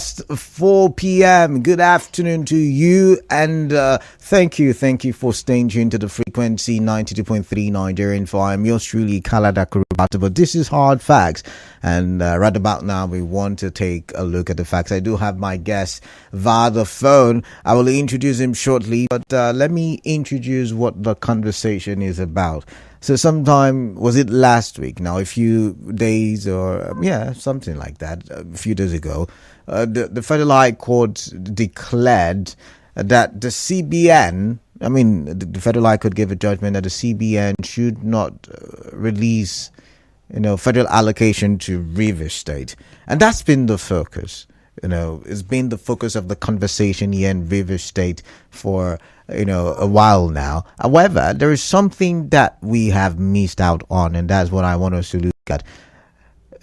just 4 p.m. Good afternoon to you, and thank you for staying tuned to the frequency 92.3 Nigerian for. I'm yours truly, Kalada Kurubata, but this is Hard Facts, and right about now we want to take a look at the facts. I do have my guest via the phone. I will introduce him shortly, but let me introduce what the conversation is about. So sometime, was it last week? Now, a few days or, something like that, a few days ago, the Federal High Court declared that the CBN, the Federal High Court gave a judgment that the CBN should not release, federal allocation to Rivers State. And that's been the focus. It's been the focus of the conversation here in Rivers State for a while now. However, there is something that we have missed out on, and that's what I want us to look at.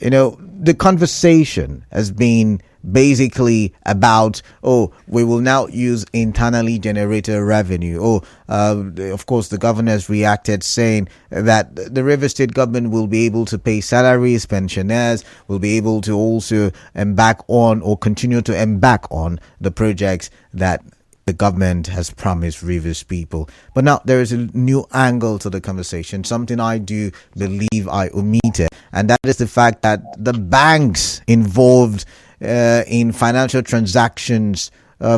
The conversation has been basically about, we will now use internally generated revenue. Of course, the governor has reacted saying that the River State government will be able to pay salaries, pensioners will be able to also embark on or continue to embark on the projects that the government has promised Rivers people. But now there is a new angle to the conversation, something I do believe I omitted, and that is the fact that the banks involved in financial transactions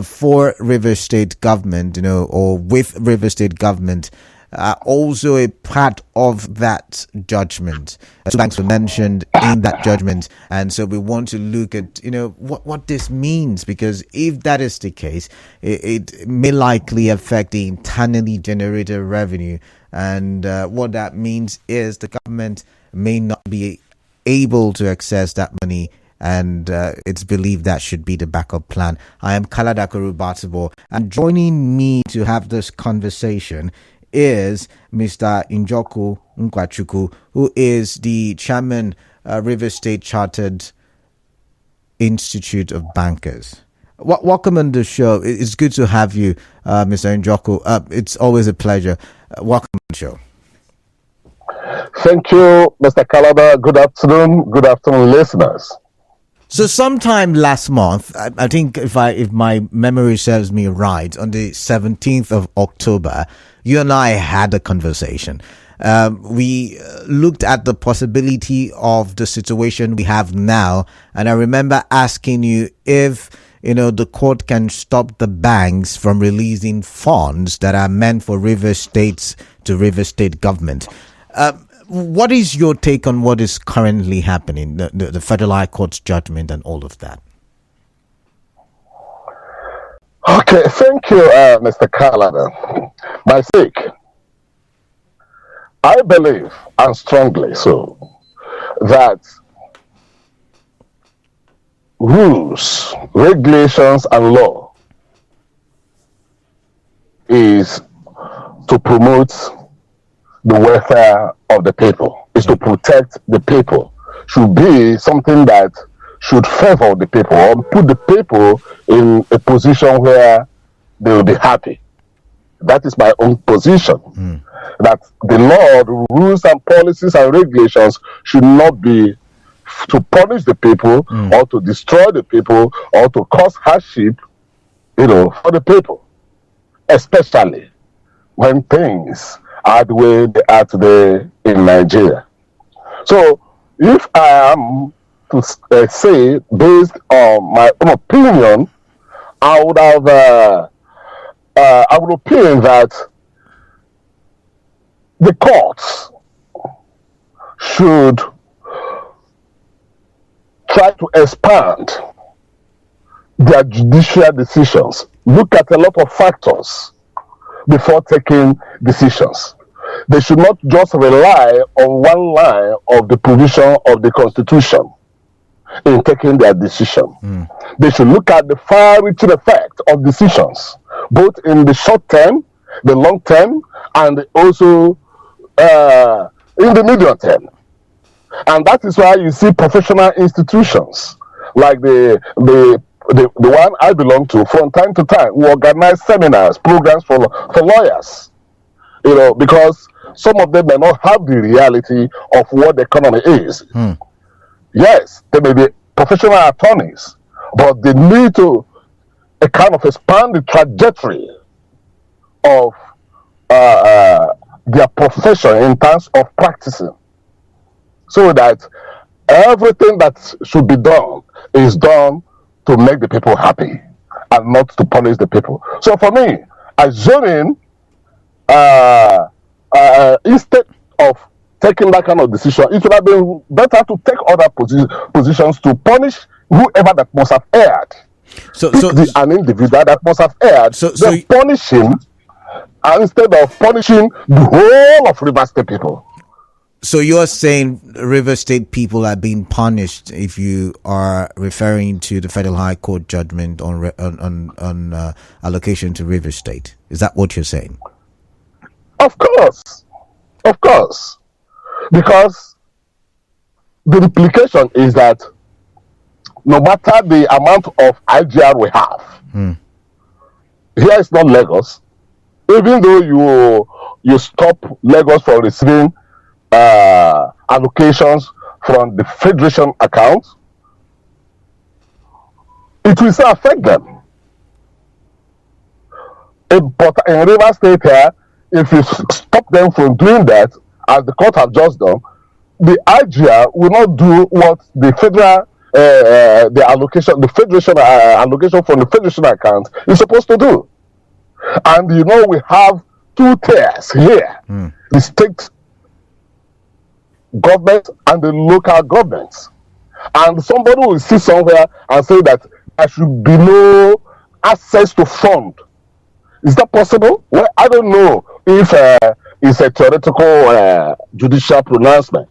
for Rivers State government, or with Rivers State government, also a part of that judgment. Two banks were mentioned in that judgment, and so we want to look at what this means, because if that is the case, it may likely affect the internally generated revenue, and what that means is the government may not be able to access that money, and it's believed that should be the backup plan. I am Kalada Kurubatibo, and joining me to have this conversation is Mr. Nkwachukwu, who is the chairman, River State Chartered Institute of Bankers. Welcome on the show. It's good to have you, Mr. Njoku. It's always a pleasure. Welcome on the show. Thank you, Mr. Kalada. Good afternoon, listeners. So sometime last month, I think if my memory serves me right, on the 17th of October, you and I had a conversation. We looked at the possibility of the situation we have now, and I remember asking you if the court can stop the banks from releasing funds that are meant for River States to River State government. What is your take on what is currently happening, the Federal High Court's judgment and all of that? Okay, thank you, Mr. Kalada. My sake, I believe, and strongly so, that rules, regulations, and law is to promote the welfare of the people, is to protect the people, should be something that should favor the people or put the people in a position where they will be happy. That is my own position. That the law, the rules and policies and regulations should not be to punish the people or to destroy the people or to cause hardship, for the people, especially when things are the way they are today in Nigeria. So, if I am to say, based on my own opinion, I would opinion that the courts should try to expand their judicial decisions, look at a lot of factors before taking decisions. They should not just rely on one line of the provision of the Constitution in taking their decision. They should look at the far-reaching effect of decisions, both in the short term, the long term, and also in the medium term. And that is why you see professional institutions like the one I belong to. From time to time, we organize seminars, programs for lawyers, because some of them may not have the reality of what the economy is. Yes, they may be professional attorneys but they need to a kind of expand the trajectory of their profession in terms of practicing, so that everything that should be done is done to make the people happy and not to punish the people. So for me, assuming instead of taking that kind of decision, it would have been better to take other positions to punish whoever that must have erred. So An individual that must have erred, then punish him instead of punishing the whole of River State people. So you're saying River State people are being punished if you are referring to the Federal High Court judgment on allocation to River State. Is that what you're saying? Of course. Because the implication is that no matter the amount of IGR we have, here is not Lagos. Even though you stop Lagos from receiving allocations from the Federation account, it will still affect them. But in River State here, if you stop them from doing that, as the court have just done, the IGR will not do what the federal the allocation, the Federation allocation from the Federation account is supposed to do. And we have two tiers here: the state government and the local governments. And somebody will sit somewhere and say that there should be no access to fund. Is that possible? Well, I don't know if it's a theoretical judicial pronouncement,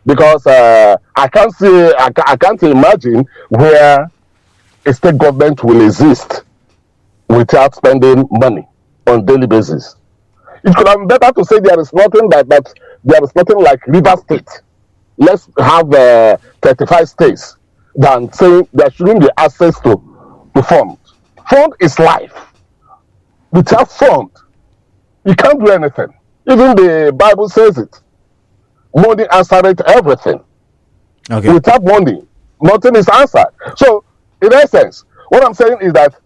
because I can't imagine where a state government will exist without spending money on a daily basis. It could have been better to say there is nothing there is nothing like River State. Let's have 35 states than saying there shouldn't be access to fund. Fund is life. Without fund, you can't do anything. Even the Bible says it. Money answered everything. Okay. Without money, nothing is answered. So, in essence, what I'm saying is that,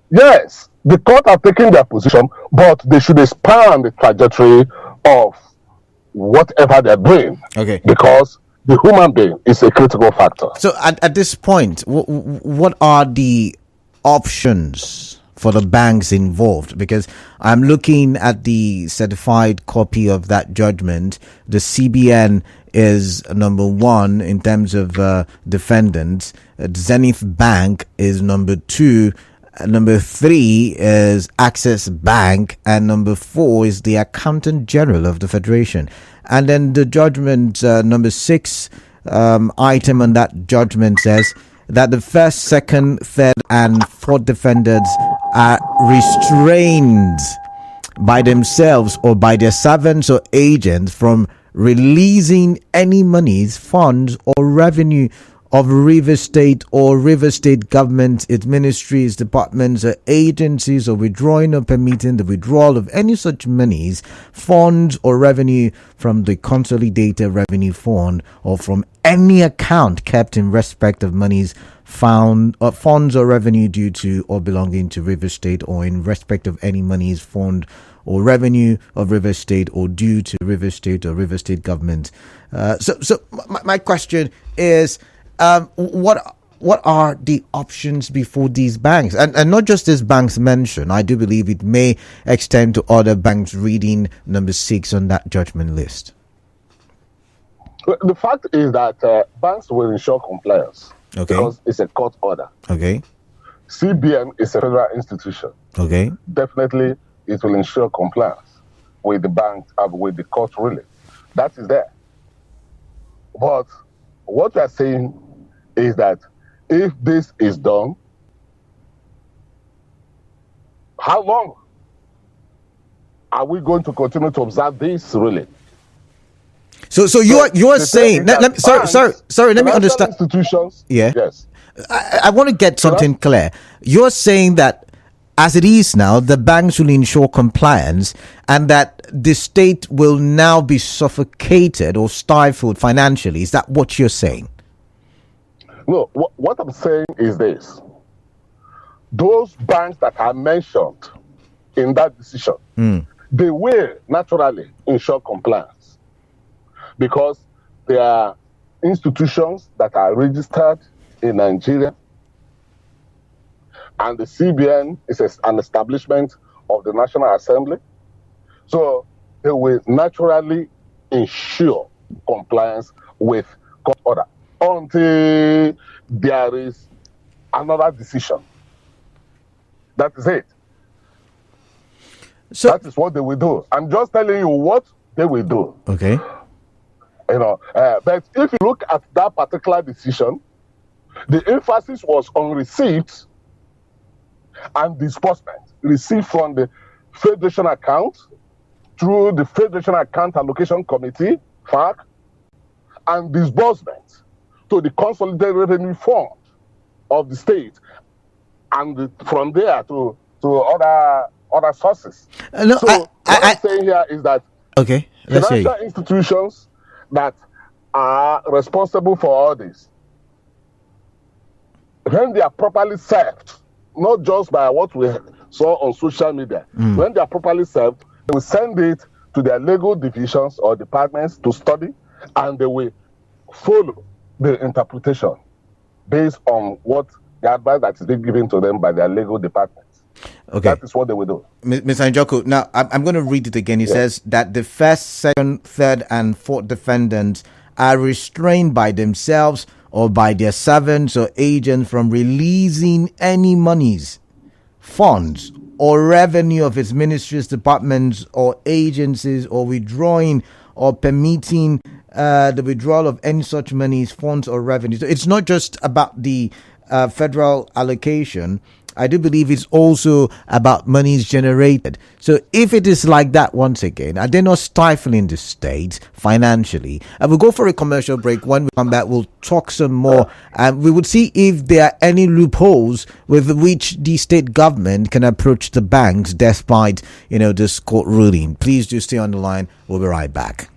yes, the court are taking their position, but they should expand the trajectory of whatever they're doing. Okay. Because the human being is a critical factor. So, at this point, what are the options for the banks involved? Because I'm looking at the certified copy of that judgment. The CBN is number one in terms of defendants. Zenith Bank is number two. Number three is Access Bank, and number four is the Accountant General of the Federation. And then the judgment, number six item on that judgment says that the first, second, third, and fourth defendants are restrained by themselves or by their servants or agents from releasing any monies, funds, or revenue of River State or River State government, its ministries, departments, or agencies, or withdrawing or permitting the withdrawal of any such monies, funds, or revenue from the consolidated revenue fund or from any account kept in respect of monies found or funds or revenue due to or belonging to River State, or in respect of any monies, fund, or revenue of River State or due to River State or River State government. So my question is, what are the options before these banks? And not just these banks mentioned. I do believe it may extend to other banks reading number 6 on that judgment list. The fact is that banks will ensure compliance. Okay. Because it's a court order. Okay. CBN is a federal institution. Okay. Definitely, it will ensure compliance with the bank and with the court ruling. That is there. But what we are saying is that if this is done, how long are we going to continue to observe this ruling? So you're saying let me understand. Institutions. Yeah. Yes. I want to get something clear. You're saying that as it is now, the banks will ensure compliance, and that the state will now be suffocated or stifled financially. Is that what you're saying? No, what I'm saying is this. those banks that are mentioned in that decision, they will naturally ensure compliance because they are institutions that are registered in Nigeria, and the CBN is an establishment of the National Assembly. So they will naturally ensure compliance with court order until there is another decision. That is it. So that is what they will do. I'm just telling you what they will do. okay. But if you look at that particular decision, the emphasis was on receipts and disbursement. Receipt from the Federation account through the Federation Account Allocation Committee, FAC, and disbursement to the Consolidated Revenue Fund of the state, and from there to other sources. No, So what I'm saying here is that okay. Let's financial say institutions that are responsible for all this, when they are properly served, not just by what we saw on social media, when they are properly served, they will send it to their legal divisions or departments to study, and they will follow the interpretation based on what the advice that is being given to them by their legal departments. okay. That is what they will do. Mr. Njoku, now I'm going to read it again. It says that the first, second, third, and fourth defendants are restrained by themselves or by their servants or agents from releasing any monies, funds, or revenue of its ministries, departments, or agencies, or withdrawing or permitting the withdrawal of any such monies, funds, or revenues. So it's not just about the federal allocation. I do believe it's also about monies generated. So if it is like that, once again, are they not stifling the state financially? And we'll go for a commercial break. When we come back, we'll talk some more, and we would see if there are any loopholes with which the state government can approach the banks despite, this court ruling. Please do stay on the line. We'll be right back.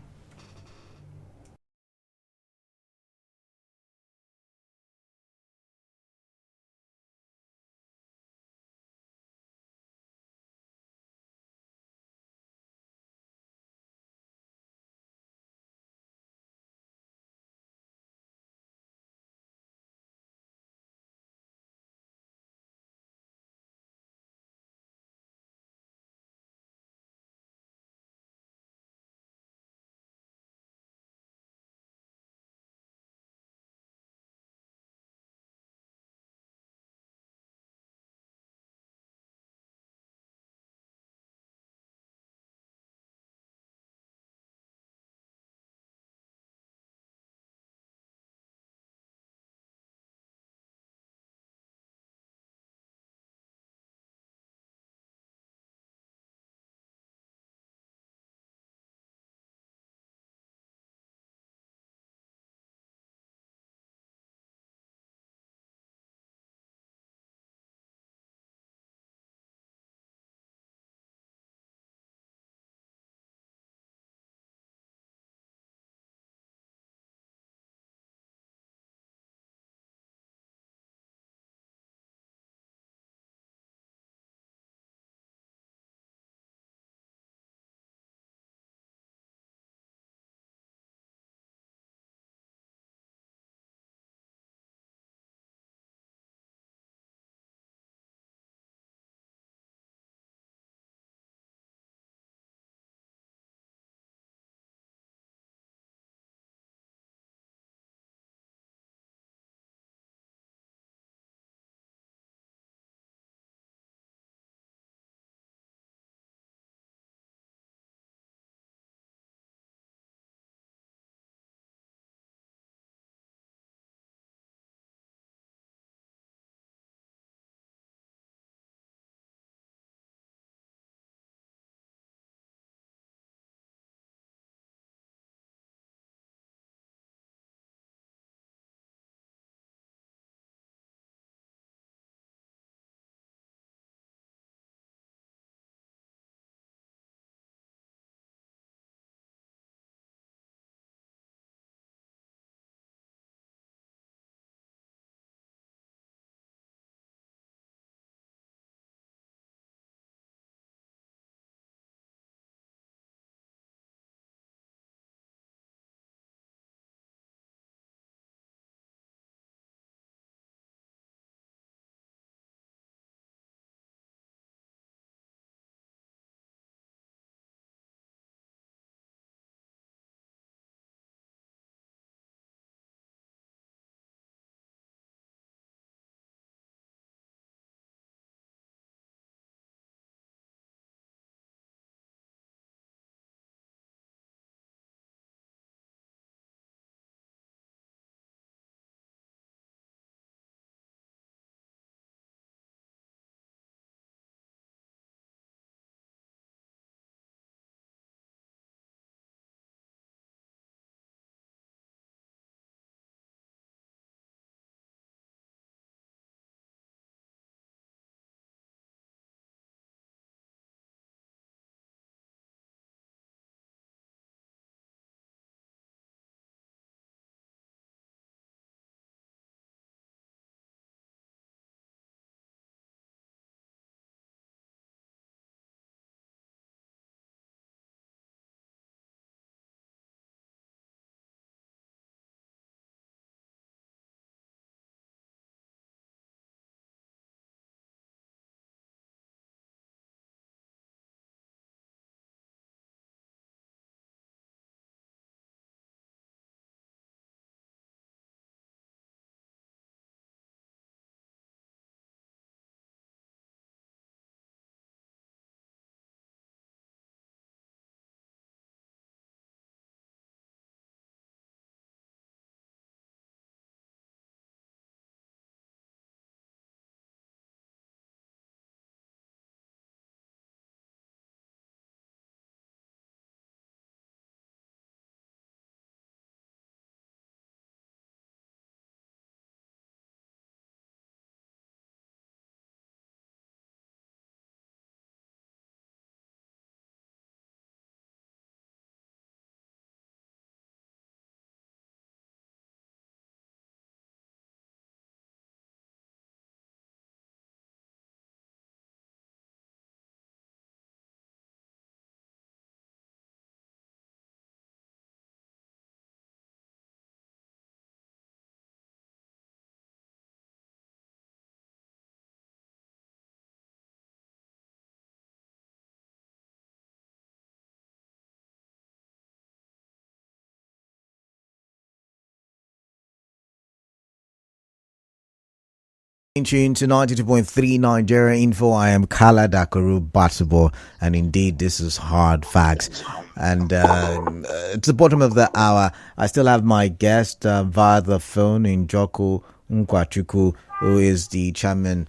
In tune to 92.3 Nigeria Info. I am Kala Dakaru Batsubo, and indeed this is hard facts. And it's the bottom of the hour. I still have my guest via the phone, Njoku Nkwachukwu, who is the chairman,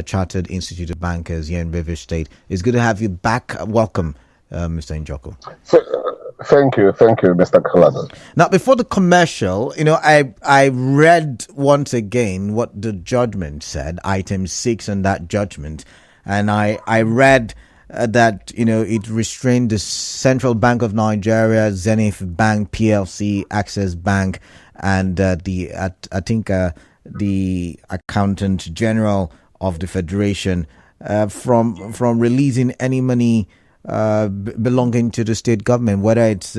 Chartered Institute of Bankers here in Rivers State. It's good to have you back. Welcome, Mr. Njoku. Thank you, Mr. Kalada. Now, before the commercial, I read once again what the judgment said, item 6 on that judgment, and I read that it restrained the Central Bank of Nigeria, Zenith Bank PLC, Access Bank, and the Accountant General of the Federation from releasing any money belonging to the state government, whether it's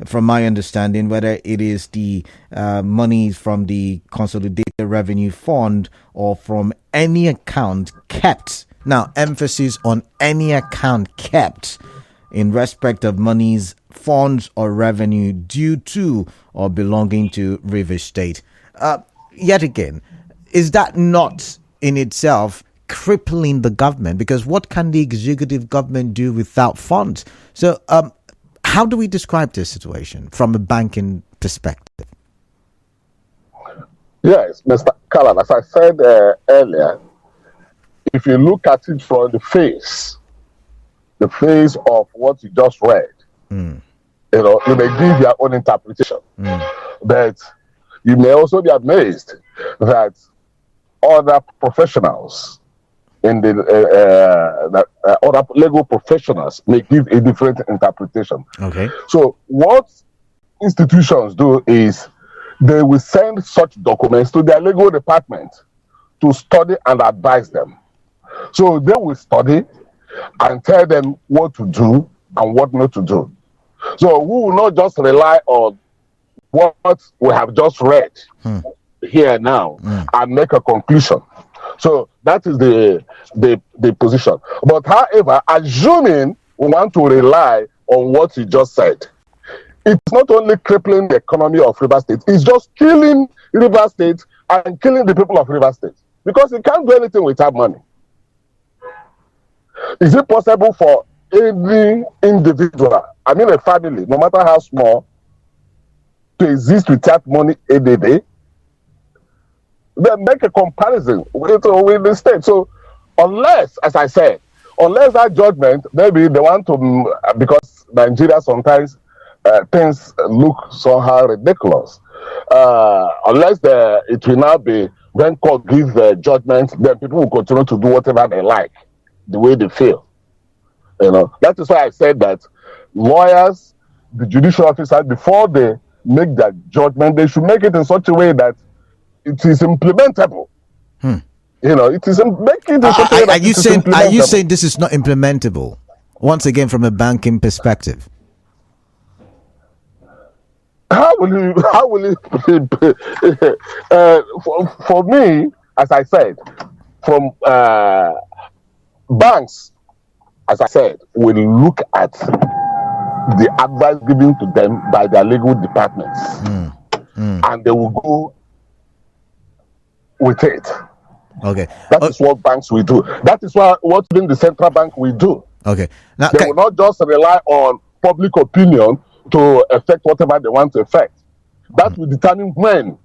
from my understanding, whether it is the monies from the Consolidated Revenue Fund or from any account kept. Now, emphasis on any account kept in respect of monies, funds, or revenue due to or belonging to Rivers State. Yet again, is that not in itself crippling the government? Because what can the executive government do without funds? So how do we describe this situation from a banking perspective? Yes, Mr. Callan, as I said earlier, if you look at it from the face of what you just read, you may give your own interpretation. But you may also be amazed that other professionals in the other legal professionals may give a different interpretation. Okay. So what institutions do is they will send such documents to their legal department to study and advise them. So they will study and tell them what to do and what not to do. So we will not just rely on what we have just read here now and make a conclusion. So that is the position. But however, assuming we want to rely on what you just said, it's not only crippling the economy of Rivers State, it's just killing Rivers State and killing the people of Rivers State. Because you can't do anything without money. Is it possible for any individual, I mean a family, no matter how small, to exist without money every day? Then make a comparison with the state. So unless, as I said, unless that judgment, maybe they want to, because Nigeria sometimes things look somehow ridiculous. Unless it will now be, when court gives the judgment, then people will continue to do whatever they like, the way they feel. That is why I said that lawyers, the judicial officers, before they make that judgment, they should make it in such a way that it is implementable. It is making the such a way that are you saying this is not implementable? Once again, from a banking perspective, how will it for me, as I said, from banks, as I said, will look at the advice given to them by their legal departments, and they will go with it. Okay. That is what banks will do. That is what even the central bank will do. Okay. Now they will not just rely on public opinion to affect whatever they want to affect. That will determine when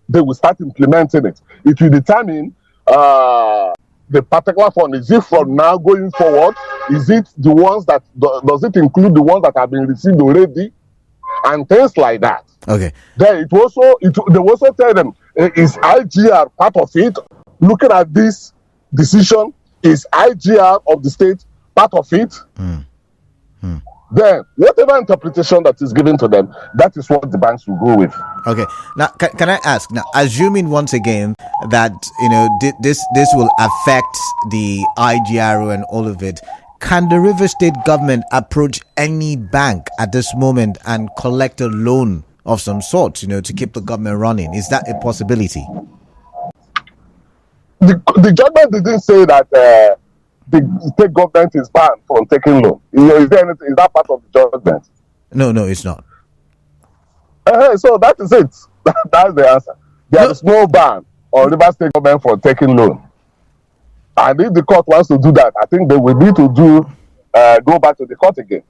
they will start implementing it. It will determine the particular fund. Is it from now going forward? Is it the ones that does it include the ones that have been received already, and things like that? Okay. Then they will also tell them, is IGR part of it? Looking at this decision, is IGR of the state part of it? Then whatever interpretation that is given to them, that is what the banks will go with. Okay. Now, can I ask? Now, assuming once again that this will affect the IGRO and all of it, can the River State government approach any bank at this moment and collect a loan of some sort, to keep the government running? Is that a possibility? The judgment didn't say that the state government is banned from taking loan. Is that part of the judgment? No, it's not. So that is it. That's the answer. There is no ban on Rivers State government for taking loan. And if the court wants to do that, I think they will need to go back to the court again.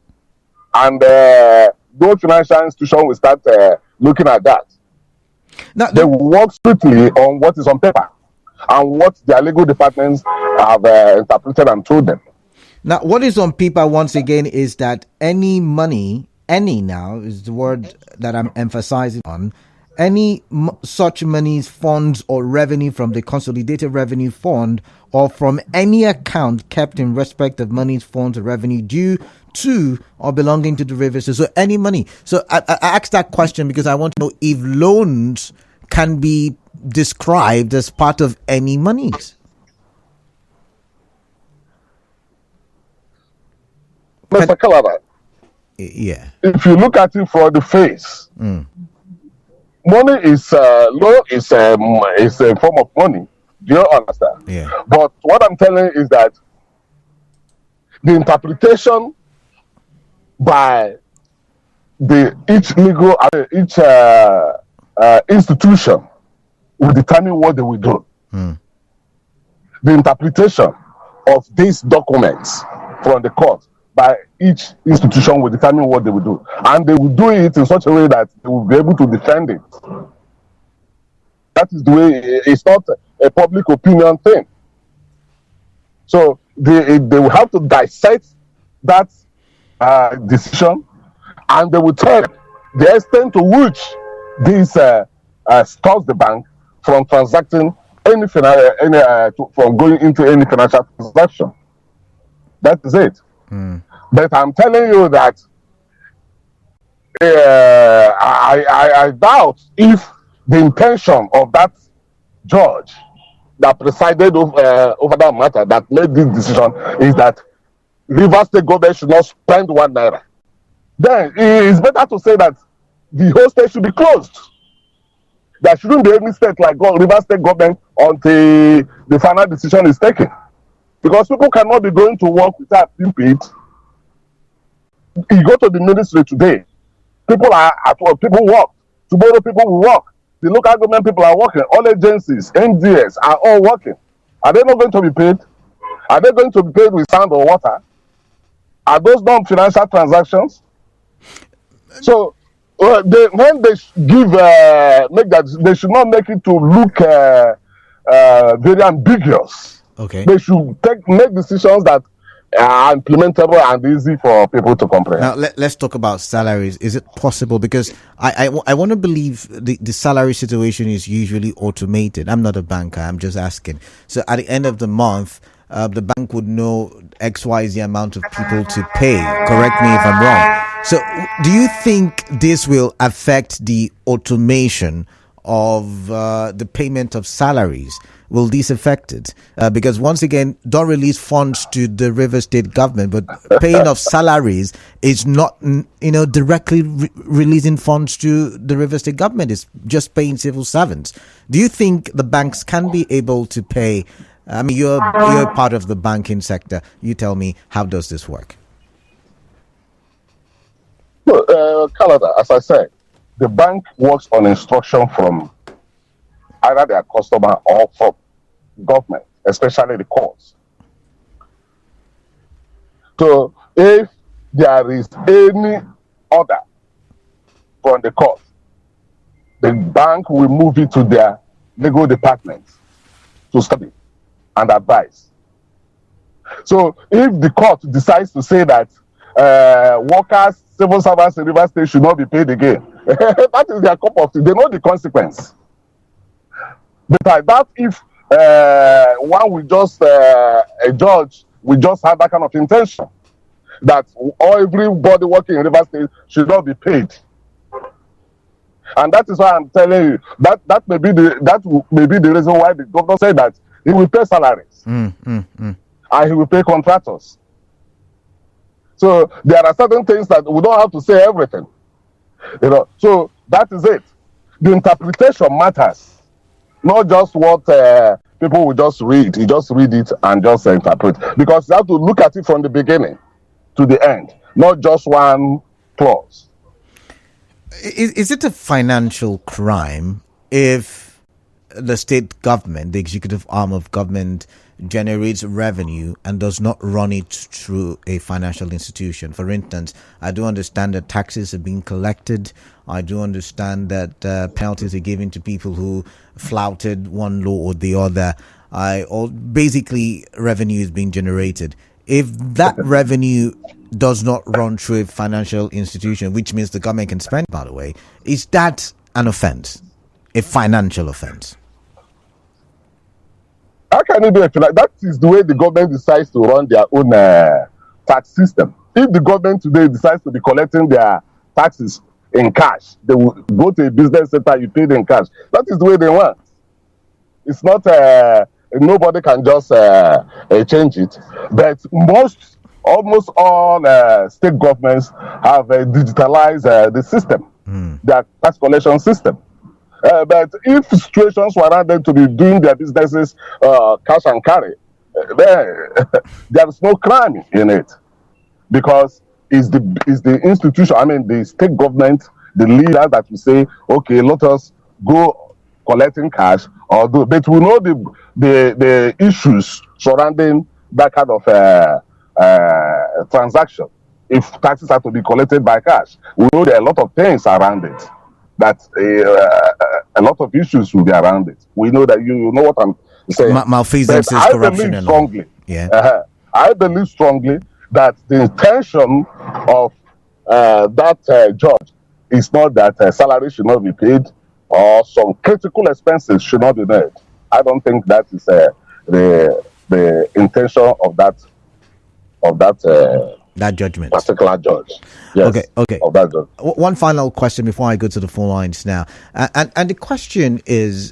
And those financial institutions will start looking at that. Now, they will work strictly on what is on paper and what their legal departments have interpreted and told them. Now, what is on paper, once again, is that any money, any now is the word that I'm emphasizing on, any such monies, funds or revenue from the Consolidated Revenue Fund or from any account kept in respect of monies, funds or revenue due to or belonging to the rivers. So any money. So I asked that question because I want to know if loans can be described as part of any monies. Mr. Kalaba, yeah. If you look at it from the face, money is loan is a form of money. Do you understand? Yeah. But what I'm telling you is that the interpretation by each legal institution will determine what they will do. The interpretation of these documents from the court by each institution will determine what they will do, and they will do it in such a way that they will be able to defend it. That is the way. It's not a public opinion thing. So they will have to dissect that decision, and they will tell the extent to which this stops the bank from transacting from going into any financial transaction. That is it. But I'm telling you that I doubt if the intention of that judge that presided over that matter, that made this decision, is that Rivers State government should not spend 1 naira. Then it's better to say that the whole state should be closed. There shouldn't be any state like Rivers State government until the final decision is taken. Because people cannot be going to work without being paid. You go to the ministry today, people are at work, people work. Tomorrow people will work. The local government people are working. All agencies, NDS are all working. Are they not going to be paid? Are they going to be paid with sand or water? Are those non-financial transactions? So when they make that, they should not make it to look very ambiguous. Okay. They should make decisions that are implementable and easy for people to comprehend. Now, let's talk about salaries. Is it possible? Because I want to believe the salary situation is usually automated. I'm not a banker. I'm just asking. So at the end of the month, the bank would know XYZ amount of people to pay. Correct me if I'm wrong. So do you think this will affect the automation of the payment of salaries? Will this affect it? Because once again, don't release funds to the River State government, but paying of salaries is not, directly releasing funds to the River State government. It's just paying civil servants. Do you think the banks can be able to pay? I mean, you're part of the banking sector. You tell me, how does this work? Well, Canada, as I said, the bank works on instruction from either their customer or from government, especially the courts. So if there is any order from the court, the bank will move it to their legal department to study and advise. So if the court decides to say that workers, civil servants in Rivers State should not be paid again, that is their cup of tea. They know the consequence. But I doubt if one will just, a judge will just have that kind of intention that everybody working in Rivers State should not be paid. And that is why I'm telling you that may be the reason why the governor said that he will pay salaries and he will pay contractors. So there are certain things that we don't have to say everything. So that is it. The interpretation matters, not just what people will just read. You just read it and just interpret, because you have to look at it from the beginning to the end, not just one clause. Is it a financial crime if the state government, the executive arm of government, generates revenue and does not run it through a financial institution. For instance, I do understand that taxes are being collected. I do understand that penalties are given to people who flouted one law or the other. Basically, revenue is being generated. If that revenue does not run through a financial institution, which means the government can spend, by the way, is that an offense, a financial offense? How can it be that is the way the government decides to run their own tax system. If the government today decides to be collecting their taxes in cash, they will go to a business center, you pay them in cash. That is the way they want. It's not, nobody can just change it. But almost all state governments have digitalized the system, their tax collection system. But if situations warrant them to be doing their businesses cash and carry, then there is no crime in it, because it's the institution, I mean the state government, the leader that will say, okay, let us go collecting cash or do. But we know the issues surrounding that kind of transaction. If taxes are to be collected by cash, we know there are a lot of things around it. That a lot of issues will be around it. We know that you know what I'm saying. Malfeasance, corruption, and strongly. All. Yeah. I believe strongly that the intention of that judge is not that salary should not be paid or some critical expenses should not be made. I don't think that is the intention of that judgment, particular judge. Yes, okay. Of that judge. One final question before I go to the phone lines now, and the question is,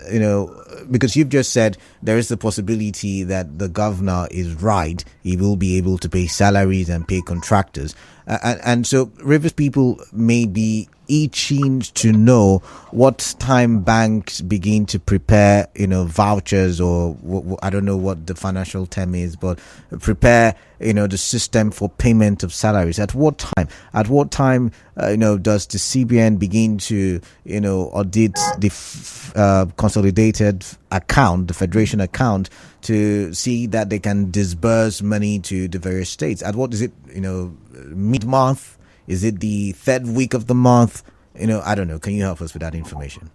because you've just said there is the possibility that the governor is right, he will be able to pay salaries and pay contractors, and so Rivers people may be itching to know what time banks begin to prepare, vouchers, or I don't know what the financial term is, but prepare, the system for payment of salaries. At what time? Does the CBN begin to, audit the consolidated account, the federation account, to see that they can disburse money to the various states? At what is it, mid-month? Is it the third week of the month? I don't know. Can you help us with that information?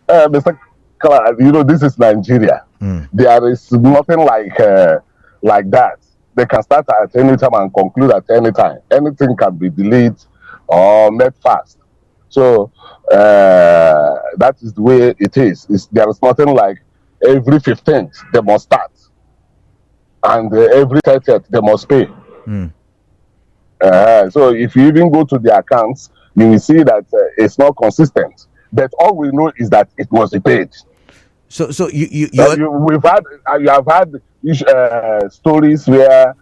Mr. Kala, this is Nigeria. There is nothing like that. They can start at any time and conclude at any time. Anything can be delayed or made fast. So that is the way it is. There is nothing like every 15th they must start, and every 30th they must pay. So if you even go to the accounts, you will see that it's not consistent. But all we know is that it must be paid. So you have had stories where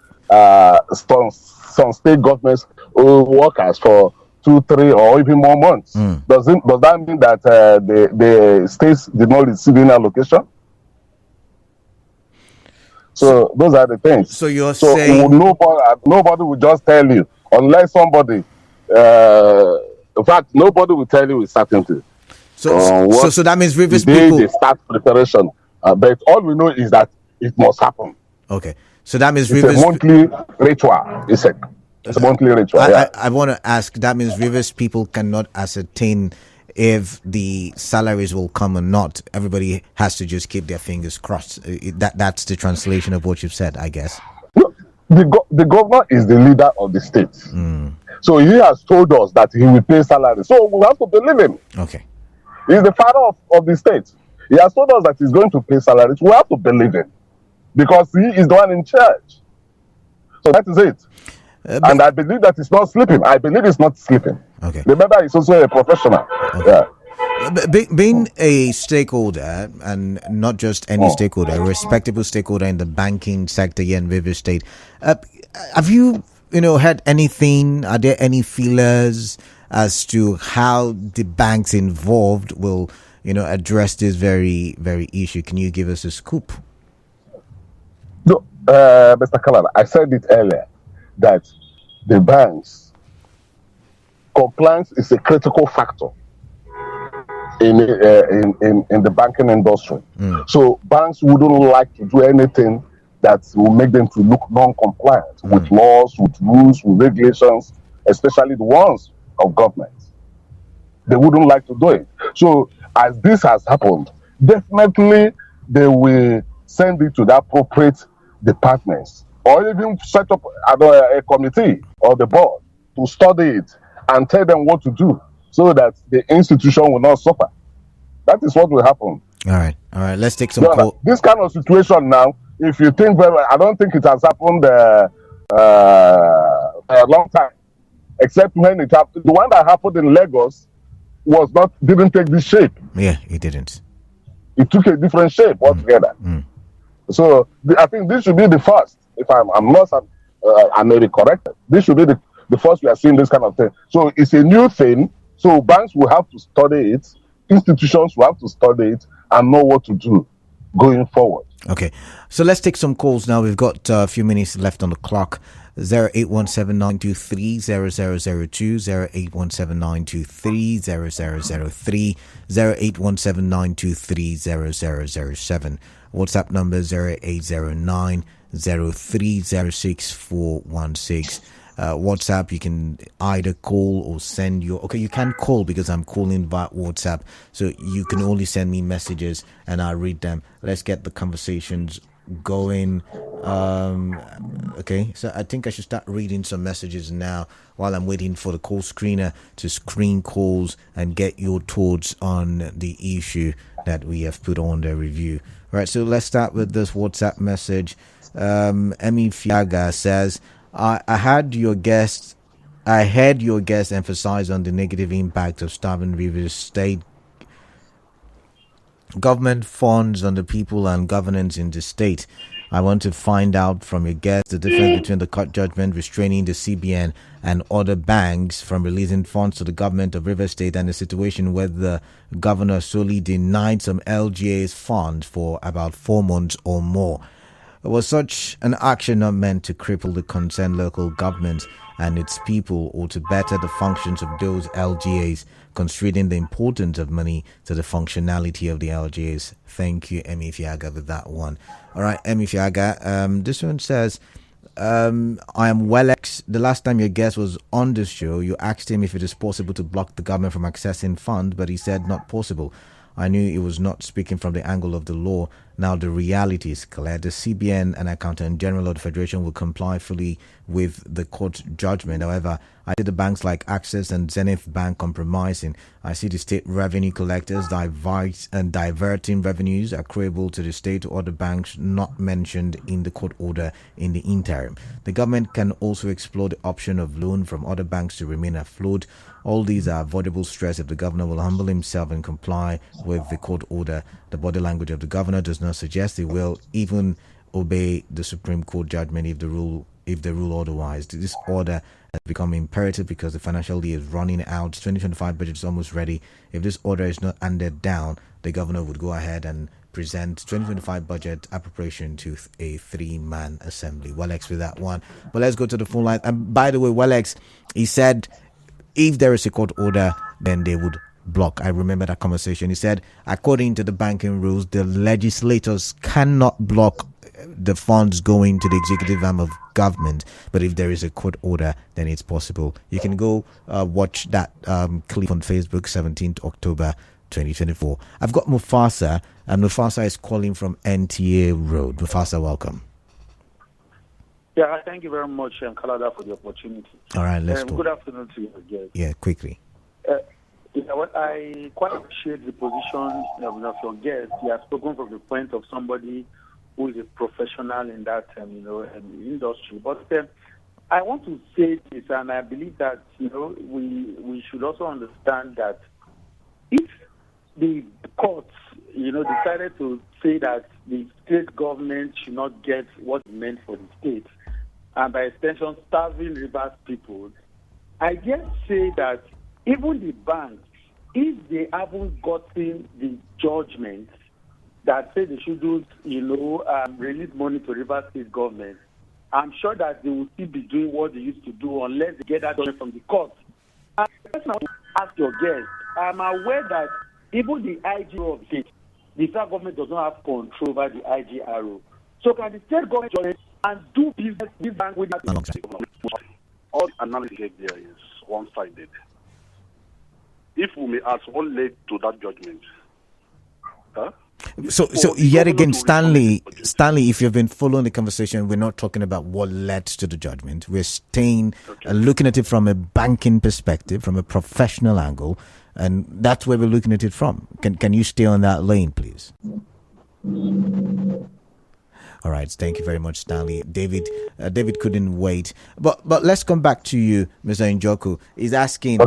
some state governments work as for 2, 3, or even more months. Does that mean that the states did not receive any allocation? So those are the things. So you're saying nobody will just tell you, unless somebody. In fact, nobody will tell you with certainty. So that means Rivers people they start preparation. But all we know is that it must happen. Okay. So that means it's Rivers a monthly ritual. It's a monthly ritual. I want to ask. That means Rivers people cannot ascertain if the salaries will come or not. Everybody has to just keep their fingers crossed. That's the translation of what you've said, I guess. No, the governor is the leader of the state. So he has told us that he will pay salary. So we have to believe him. Okay. He's the father of the state. He has told us that he's going to pay salaries. We have to believe him, because he is the one in charge. So that is it. And I believe that he's not sleeping. I believe he's not sleeping. Okay. Remember, he's also a professional. Okay. Yeah. Being a stakeholder, and not just any stakeholder, a respectable stakeholder in the banking sector here in Rivers State, have you heard anything? Are there any feelers as to how the banks involved will address this very, very issue? Can you give us a scoop? No, Mr. Kalala, I said it earlier that the banks, compliance is a critical factor in the banking industry. So banks wouldn't like to do anything that will make them to look non-compliant with laws, with rules, with regulations, especially the ones of government. They wouldn't like to do it. So as this has happened, definitely they will send it to the appropriate departments or even set up a committee or the board to study it and tell them what to do so that the institution will not suffer. That is what will happen. All right. Let's take some call. This kind of situation now, if you think very well, I don't think it has happened a long time, except when it happened. The one that happened in Lagos didn't take this shape. Yeah, it didn't. It took a different shape altogether. So I think this should be the first. If I'm not, I may be corrected. This should be the first we are seeing this kind of thing. So it's a new thing. So banks will have to study it. Institutions will have to study it and know what to do going forward. Okay, so let's take some calls now. We've got a few minutes left on the clock. 08179230002, 08179230003, 08179230007. WhatsApp number 0809030616. WhatsApp, you can either call or send you can call because I'm calling via WhatsApp, so you can only send me messages and I'll read them. Let's get the conversations going. Okay, so I think I should start reading some messages now while I'm waiting for the call screener to screen calls and get your thoughts on the issue that we have put on the review. All right, so let's start with this WhatsApp message. Emi Fiaga says, I heard your guest emphasize on the negative impact of starving Rivers State government funds on the people and governance in the state. I want to find out from your guest the difference between the court judgment restraining the CBN and other banks from releasing funds to the government of Rivers State and the situation where the governor solely denied some LGA's funds for about 4 months or more. Was such an action not meant to cripple the concerned local government and its people or to better the functions of those LGAs, considering the importance of money to the functionality of the LGAs? Thank you, Emi Fiaga, with that one. All right, Emi Fiaga, this one says, I am Welex. The last time your guest was on this show, you asked him if it is possible to block the government from accessing funds, but he said not possible. I knew he was not speaking from the angle of the law. Now the reality is clear. The CBN and Accountant General of the Federation will comply fully with the court judgment. However, I see the banks like Access and Zenith Bank compromising. I see the state revenue collectors diverting revenues accruable to the state or other banks not mentioned in the court order in the interim. The government can also explore the option of loan from other banks to remain afloat. All these are avoidable stress if the governor will humble himself and comply with the court order. The body language of the governor does not suggest he will even obey the Supreme Court judgment if the rule otherwise. This order has become imperative because the financial year is running out. 2025 budget is almost ready. If this order is not handed down, the governor would go ahead and present 2025 budget appropriation to a 3-man assembly. Welex with that one. But let's go to the phone line. And by the way, Welex, he said if there is a court order, then they would block. I remember that conversation. He said, according to the banking rules, the legislators cannot block the funds going to the executive arm of government. But if there is a court order, then it's possible. You can go watch that clip on Facebook, 17th October 2024. I've got Mufasa, and Mufasa is calling from NTA Road. Mufasa, welcome. Yeah, thank you very much, Kalada, for the opportunity. All right, let's go. Good afternoon to you again. Yeah, quickly. I quite appreciate the position of your guest. He has spoken from the point of somebody who is a professional in that industry. But I want to say this, and I believe that we should also understand that if the courts decided to say that the state government should not get what is meant for the state, and by extension starving Rivers people, I just say that even the banks, if they haven't gotten the judgment that say they shouldn't, release money to Rivers State government, I'm sure that they will still be doing what they used to do unless they get that judgment from the court. And let's now ask your guest. I'm aware that even the IGRO of state, the federal government does not have control over the IGRO. So can the state government join and do business with bank with that? All analysis there is one-sided. If we may ask, what led to that judgment? Huh? So yet again, Stanley, if you've been following the conversation, we're not talking about what led to the judgment. We're staying looking at it from a banking perspective, from a professional angle, and that's where we're looking at it from. Can you stay on that lane, please? All right, thank you very much, Stanley. David couldn't wait, but let's come back to you, Mr. Njoku. He's asking.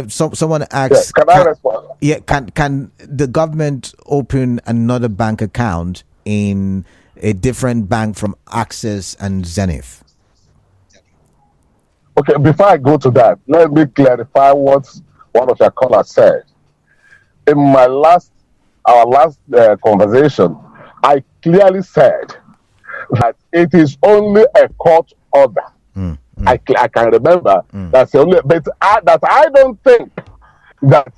Someone asks. Can I respond? Yeah, can the government open another bank account in a different bank from Access and Zenith? Okay, before I go to that, let me clarify what one of your callers said. In our last conversation, I clearly said that it is only a court order. I can remember that's the only, but I don't think that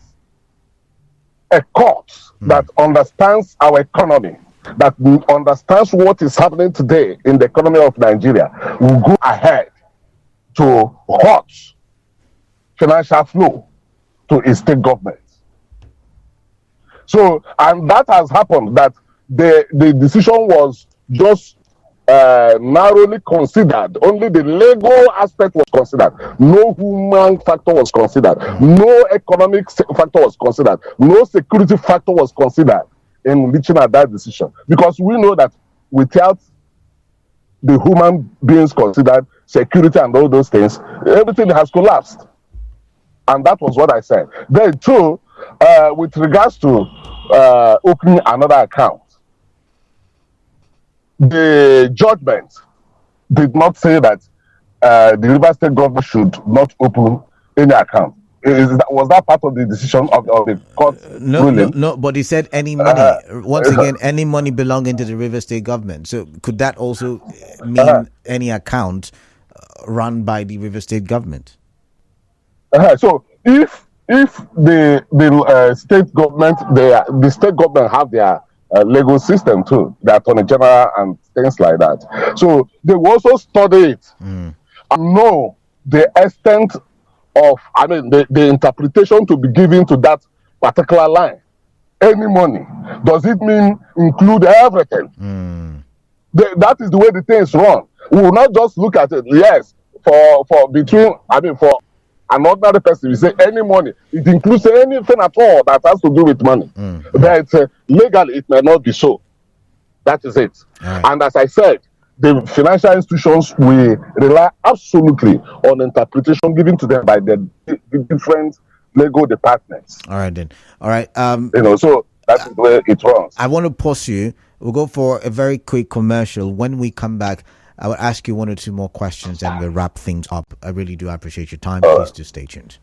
a court that understands our economy, that understands what is happening today in the economy of Nigeria, will go ahead to halt financial flow to a state government. So, and that has happened, that the decision was just narrowly considered. Only the legal aspect was considered. No human factor was considered. No economic factor was considered. No security factor was considered in reaching at that decision. Because we know that without the human beings considered, security and all those things, everything has collapsed. And that was what I said. Then too, with regards to opening another account, the judgment did not say that the River State government should not open any account. Was that part of the decision of the court ruling? No, but he said any money. Once again, any money belonging to the River State government. So could that also mean any account run by the River State government? So if the state government, the state government have their legal system too, the Attorney General and things like that. So they will also study it and know the extent of, the interpretation to be given to that particular line. Any money, does it mean include everything? That is the way the things run. We will not just look at it. Yes, for an ordinary person, we say any money. It includes anything at all that has to do with money. But legally, it may not be so. That is it. Right. And as I said, the financial institutions will rely absolutely on interpretation given to them by the different legal departments. All right, then. All right. So that is the way it runs. I want to pause you. We'll go for a very quick commercial. When we come back, I will ask you one or two more questions and we'll wrap things up. I really do appreciate your time. Please do stay tuned.